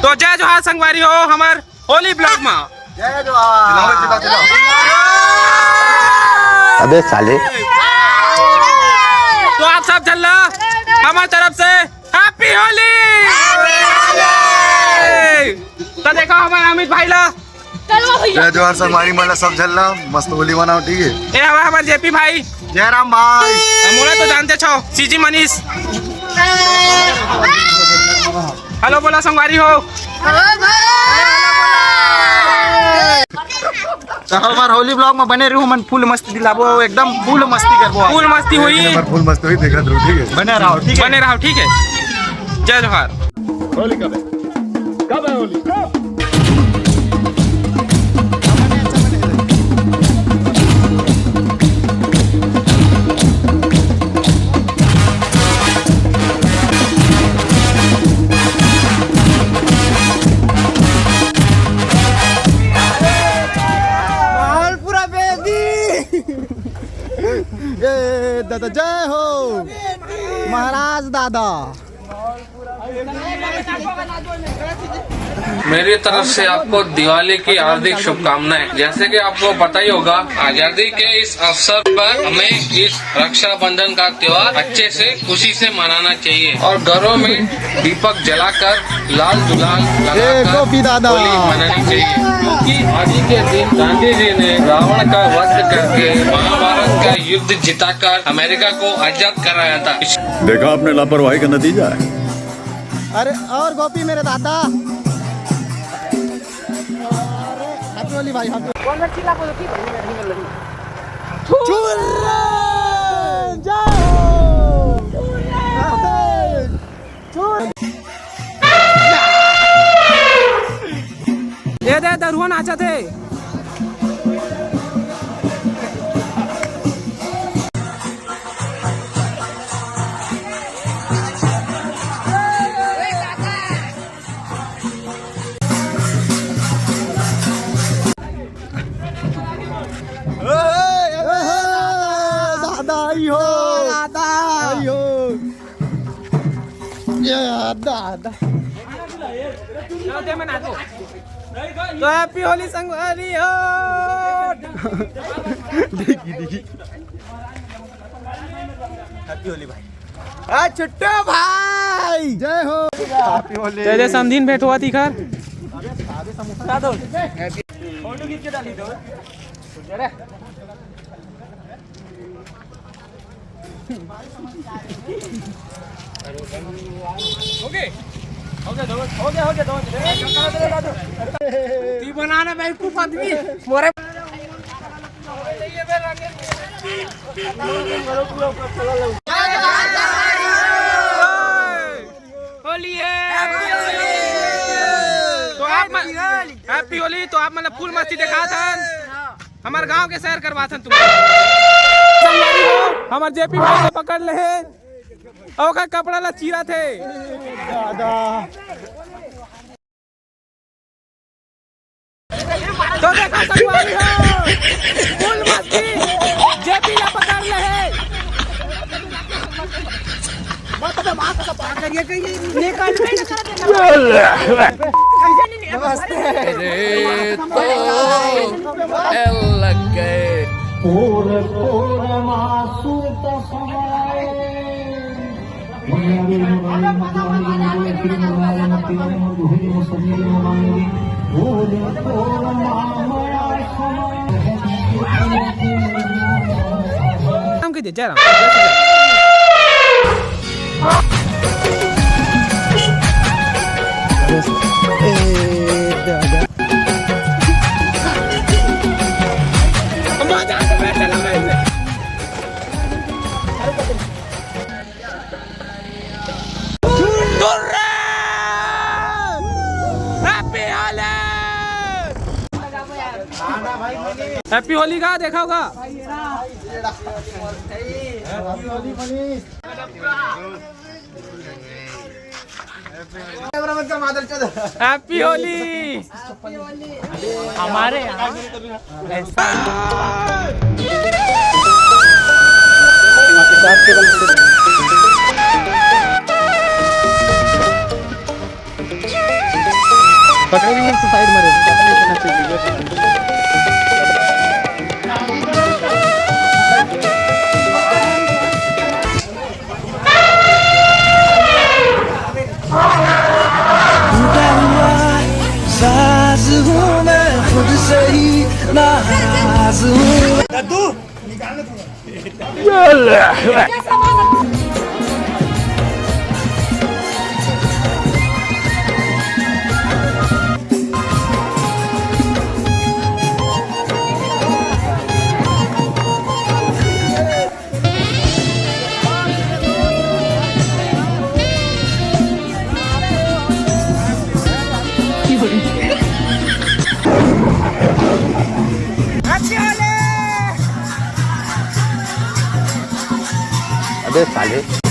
तो जय जोहार संगवारी हो हमार होली ब्लॉग में। जय जोहार। अबे साले। तो आप सब चल हमारी तरफ से हैप्पी होली। तो देखो हमारे अमित भाई ला जय जोहार संगवारी मला सब झल्ला मस्त होली मनाओ ठीक है। ये हमारे जेपी भाई जय राम भाई। मोला तो जानते छो सीजी मनीष। हेलो बोला संगवारी हो। तो हमार होली ब्लॉग में बने रहूं मन फुल मस्ती दिलाबो एकदम फुल मस्ती करबो। फुल मस्ती हुई फुल मस्ती हुई देखत रहो ठीक है। बने रहो ठीक है। बने रहो ठीक है। जय जोहार। होली कब है होली? दादा जय हो महाराज दादा। मेरी तरफ से आपको दिवाली की हार्दिक शुभकामनाएं। जैसे कि आपको पता ही होगा आजादी के इस अवसर पर हमें इस रक्षाबंधन का त्योहार अच्छे से खुशी से मनाना चाहिए और घरों में दीपक जलाकर लाल गुलाल लगाकर होली मनानी चाहिए, क्योंकि आज ही के दिन गांधी जी ने रावण का वध करके महाभारत का युद्ध जिताकर अमेरिका को आजाद कराया था। देखा आपने लापरवाही का नतीजा है। अरे और गोपी मेरे दादा हैप्पी होली भाई। ये दे दरुआ नाचा थे। दादा तो हैप्पी होली संगवारी हो। देखी हैप्पी होली भाई। छुट्टू भाई जय हो। हैप्पी होली। तेरे समधीन भेंट हुआ थी खर। ती बनाना बेवकूफ आदमी मोरे होली है। तो आप हैप्पी होली। तो आप मतलब फुल मस्ती दिखा था हमारे गांव के सैर करवा था तुम। हमारे जेपी भाई को पकड़ ले और का कपड़ा ला चीरा थे दादा। तो देखो संगवारी हो फुल मस्ती जेपी ला पकड़ ले हम के दे जरा हैप्पी होली का देखा होगा। हैप्पी होली हमारे यहाँ साइड मध्ये हाथी वाले अबे साले